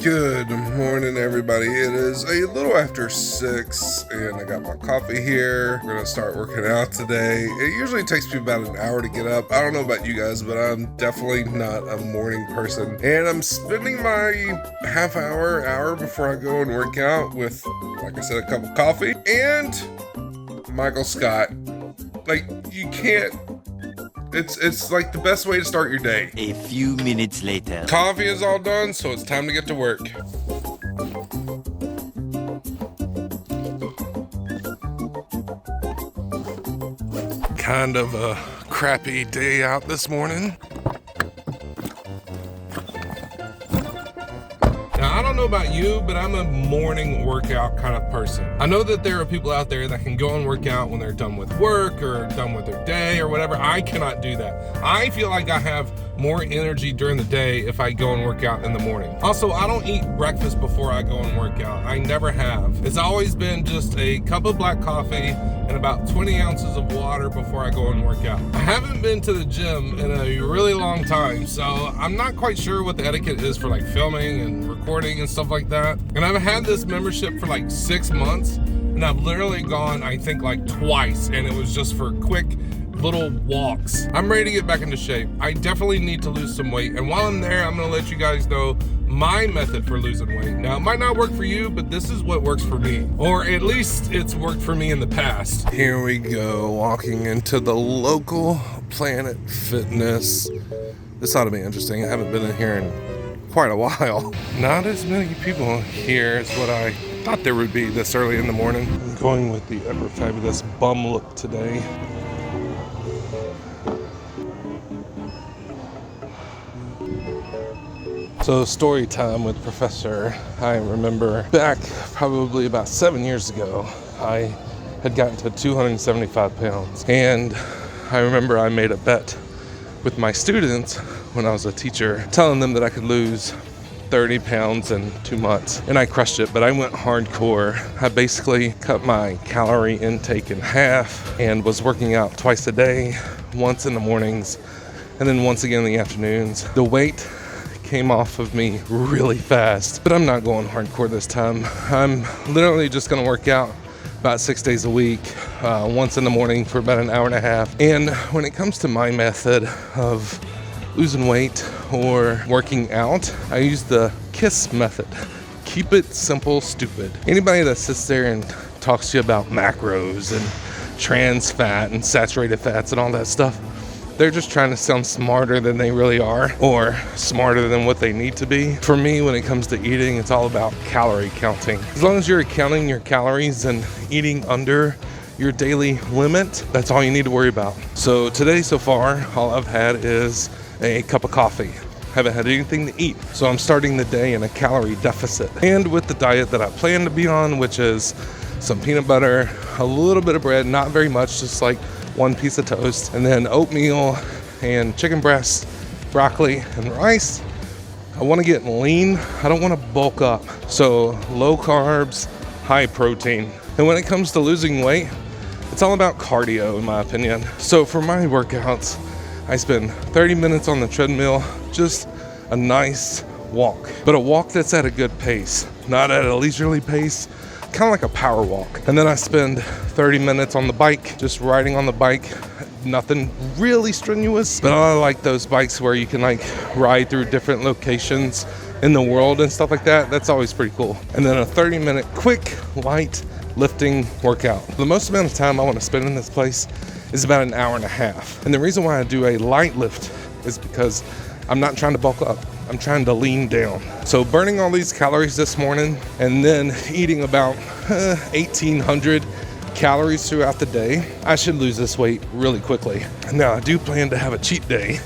Good morning, everybody. It is a little after 6, and I got my coffee here. We're gonna start working out today. It usually takes me about an hour to get up. I don't know about you guys, but I'm definitely not a morning person. And I'm spending my hour before I go and work out with, like I said, a cup of coffee and Michael Scott. Like, you can't. It's like the best way to start your day. A few minutes later. Coffee is all done, so it's time to get to work. Kind of a crappy day out this morning. Now, I don't know about you, but I'm a morning workout kind of person. I know that there are people out there that can go and work out when they're done with work or done with their day or whatever. I cannot do that. I feel like I have more energy during the day if I go and work out in the morning. Also, I don't eat breakfast before I go and work out. I never have. It's always been just a cup of black coffee and about 20 ounces of water before I go and work out. I haven't been to the gym in a really long time, so I'm not quite sure what the etiquette is for like filming and recording and stuff like that. And I've had this membership for like 6 months, and I've literally gone, I think, like twice, and it was just for quick little walks. I'm ready to get back into shape. I definitely need to lose some weight, and while I'm there, I'm gonna let you guys know my method for losing weight. Now, it might not work for you, but this is what works for me, or at least it's worked for me in the past. Here we go, walking into the local Planet Fitness. This ought to be interesting. I haven't been in here in quite a while. Not as many people here as what I thought there would be this early in the morning. I'm going with the ever fabulous bum look today. So, story time with Professor. I remember back probably about 7 years ago, I had gotten to 275 pounds. And I remember I made a bet with my students when I was a teacher, telling them that I could lose 30 pounds in 2 months. And I crushed it, but I went hardcore. I basically cut my calorie intake in half and was working out twice a day, once in the mornings, and then once again in the afternoons. The weight came off of me really fast, but I'm not going hardcore this time. I'm literally just gonna work out about 6 days a week, once in the morning for about an hour and a half. And when it comes to my method of losing weight or working out, I use the KISS method. Keep it simple, stupid. Anybody that sits there and talks to you about macros and trans fat and saturated fats and all that stuff, they're just trying to sound smarter than they really are, or smarter than what they need to be. For me, when it comes to eating, it's all about calorie counting. As long as you're counting your calories and eating under your daily limit, that's all you need to worry about. So today, so far, all I've had is a cup of coffee. Haven't had anything to eat. So I'm starting the day in a calorie deficit. And with the diet that I plan to be on, which is some peanut butter, a little bit of bread, not very much, just like 1 piece of toast, and then oatmeal and chicken breast, broccoli and rice. I want to get lean. I don't want to bulk up. So low carbs, high protein. And when it comes to losing weight, it's all about cardio, in my opinion. So for my workouts, I spend 30 minutes on the treadmill, just a nice walk, but a walk that's at a good pace, not at a leisurely pace, kind of like a power walk. And then I spend 30 minutes on the bike, just riding on the bike. Nothing really strenuous, but I like those bikes where you can like ride through different locations in the world and stuff like that. That's always pretty cool. And then a 30-minute quick, light lifting workout. The most amount of time I want to spend in this place is about an hour and a half. And the reason why I do a light lift is because I'm not trying to bulk up. I'm trying to lean down. So burning all these calories this morning and then eating about 1,800 calories throughout the day, I should lose this weight really quickly. Now, I do plan to have a cheat day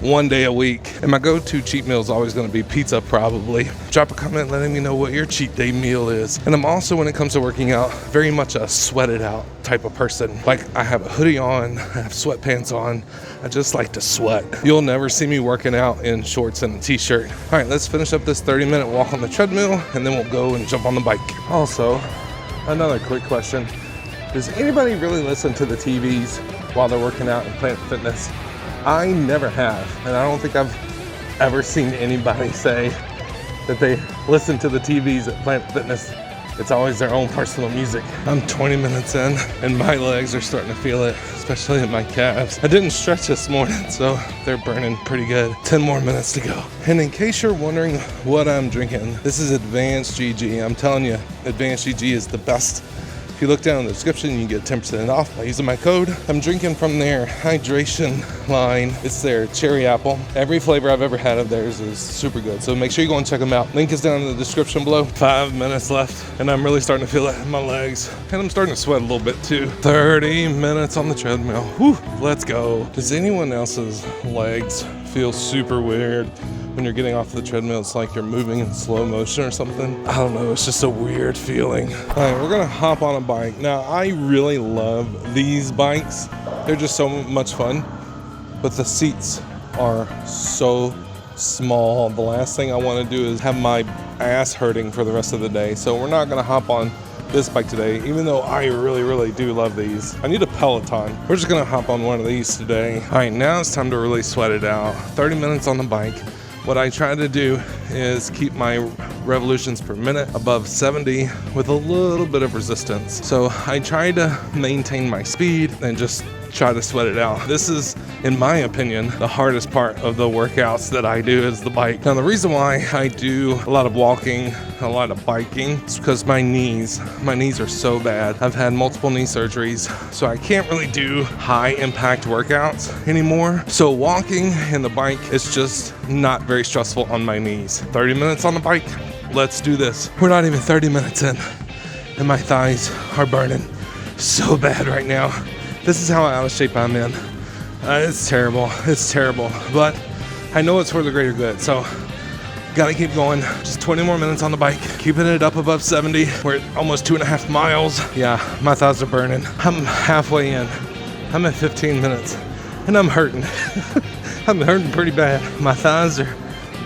1 day a week, and my go-to cheat meal is always going to be pizza, probably. Drop a comment letting me know what your cheat day meal is. And I'm also, when it comes to working out, very much a sweat it out type of person. Like, I have a hoodie on, I have sweatpants on, I just like to sweat. You'll never see me working out in shorts and a t-shirt. All right, let's finish up this 30-minute walk on the treadmill, and then we'll go and jump on the bike. Also, another quick question. Does anybody really listen to the TVs while they're working out in Planet Fitness? I never have, and I don't think I've ever seen anybody say that they listen to the TVs at Planet Fitness. It's always their own personal music. I'm 20 minutes in and my legs are starting to feel it, especially in my calves. I didn't stretch this morning, so they're burning pretty good. 10 more minutes to go. And in case you're wondering what I'm drinking, this is Advanced GG. I'm telling you, Advanced GG is the best. If you look down in the description, you can get 10% off by using my code. I'm drinking from their hydration line. It's their cherry apple. Every flavor I've ever had of theirs is super good. So make sure you go and check them out. Link is down in the description below. 5 minutes left, and I'm really starting to feel it in my legs. And I'm starting to sweat a little bit too. 30 minutes on the treadmill. Whew, let's go. Does anyone else's legs feel super weird? When you're getting off the treadmill, it's like you're moving in slow motion or something. I don't know, it's just a weird feeling. All right, we're gonna hop on a bike. Now, I really love these bikes. They're just so much fun, but the seats are so small. The last thing I wanna do is have my ass hurting for the rest of the day. So we're not gonna hop on this bike today, even though I really do love these. I need a Peloton. We're just gonna hop on one of these today. All right, now it's time to really sweat it out. 30 minutes on the bike. What I try to do is keep my revolutions per minute above 70 with a little bit of resistance. So I try to maintain my speed and just try to sweat it out. This is, in my opinion, the hardest part of the workouts that I do is the bike. Now, the reason why I do a lot of walking, a lot of biking, is because my knees are so bad. I've had multiple knee surgeries, so I can't really do high impact workouts anymore. So walking and the bike is just not very stressful on my knees. 30 minutes on the bike, let's do this. We're not even 30 minutes in, and my thighs are burning so bad right now. This is how out of shape I'm in. It's terrible, but I know it's for the greater good, so gotta keep going. Just 20 more minutes on the bike, keeping it up above 70. We're at almost 2.5 miles. Yeah, my thighs are burning. I'm halfway in. I'm at 15 minutes, and I'm hurting. I'm hurting pretty bad. My thighs are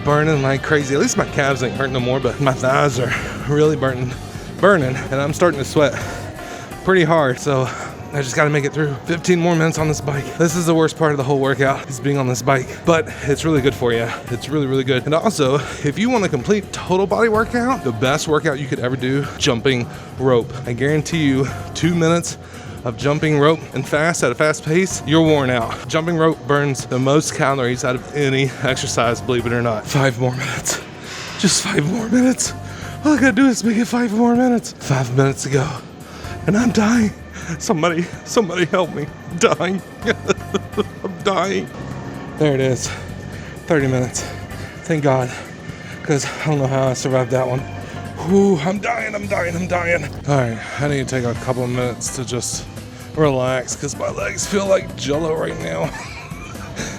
burning like crazy. At least my calves ain't hurting no more, but my thighs are really burning, and I'm starting to sweat pretty hard, so I just gotta make it through. 15 more minutes on this bike. This is the worst part of the whole workout, is being on this bike, but it's really good for you. It's really good. And also, if you want a complete total body workout, the best workout you could ever do, jumping rope. I guarantee you 2 minutes of jumping rope and at a fast pace, you're worn out. Jumping rope burns the most calories out of any exercise, believe it or not. 5 more minutes. Just 5 more minutes. All I gotta do is make it 5 more minutes. 5 minutes to go. And I'm dying. Somebody help me. I'm dying. I'm dying. There it is. 30 minutes. Thank God. Because I don't know how I survived that one. Whew, I'm dying. All right, I need to take a couple of minutes to just relax because my legs feel like jello right now.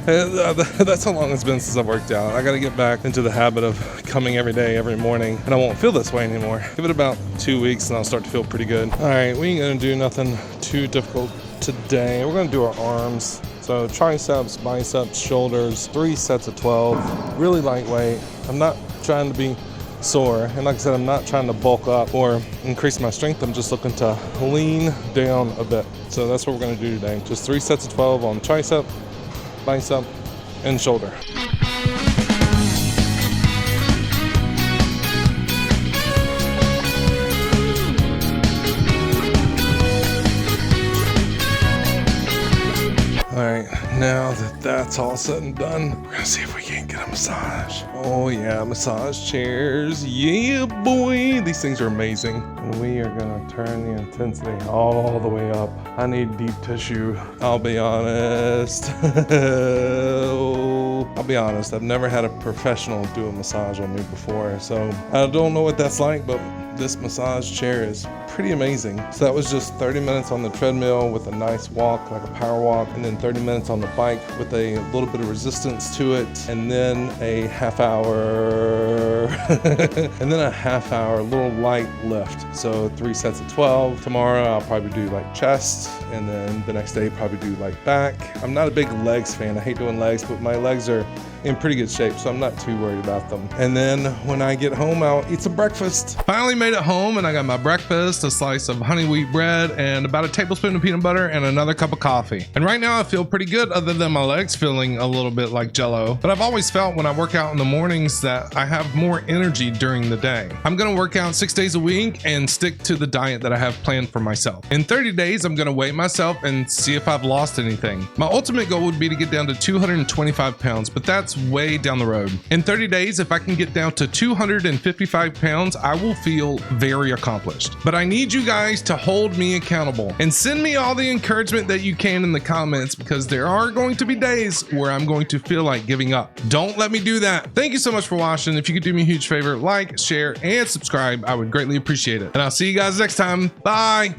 And, that's how long it's been since I've worked out. I gotta get back into the habit of coming every day, every morning, and I won't feel this way anymore. Give it about 2 weeks and I'll start to feel pretty good. All right, we ain't gonna do nothing too difficult today. We're gonna do our arms. So triceps, biceps, shoulders, 3 sets of 12, really lightweight. I'm not trying to be sore, and like I said, I'm not trying to bulk up or increase my strength. I'm just looking to lean down a bit. So that's what we're gonna do today. Just 3 sets of 12 on tricep, bicep, and shoulder. Alright, now that that's all said and done, we're gonna see if we can't get a massage. Oh yeah, massage chairs. Yeah, boy! These things are amazing. And we are gonna turn the intensity all the way up. I need deep tissue. I'll be honest. I've never had a professional do a massage on me before, so I don't know what that's like, but this massage chair is pretty amazing. So that was just 30 minutes on the treadmill with a nice walk, like a power walk, and then 30 minutes on the bike with a little bit of resistance to it, and then a half hour, little light lift. So 3 sets of 12. Tomorrow I'll probably do like chest, and then the next day probably do like back. I'm not a big legs fan. I hate doing legs, but my legs are in pretty good shape, so I'm not too worried about them. And then when I get home, I'll eat some breakfast. Finally made it home, and I got my breakfast, a slice of honey wheat bread, and about a tablespoon of peanut butter, and another cup of coffee. And right now I feel pretty good, other than my legs feeling a little bit like jello. But I've always felt when I work out in the mornings that I have more energy during the day. I'm gonna work out 6 days a week and stick to the diet that I have planned for myself. In 30 days, I'm gonna weigh myself and see if I've lost anything. My ultimate goal would be to get down to 225 pounds, but that's way down the road. In 30 days, if I can get down to 255 pounds, I will feel very accomplished. But I need you guys to hold me accountable and send me all the encouragement that you can in the comments, because there are going to be days where I'm going to feel like giving up. Don't let me do that. Thank you so much for watching. If you could do me a huge favor, like, share, and subscribe, I would greatly appreciate it. And I'll see you guys next time. Bye.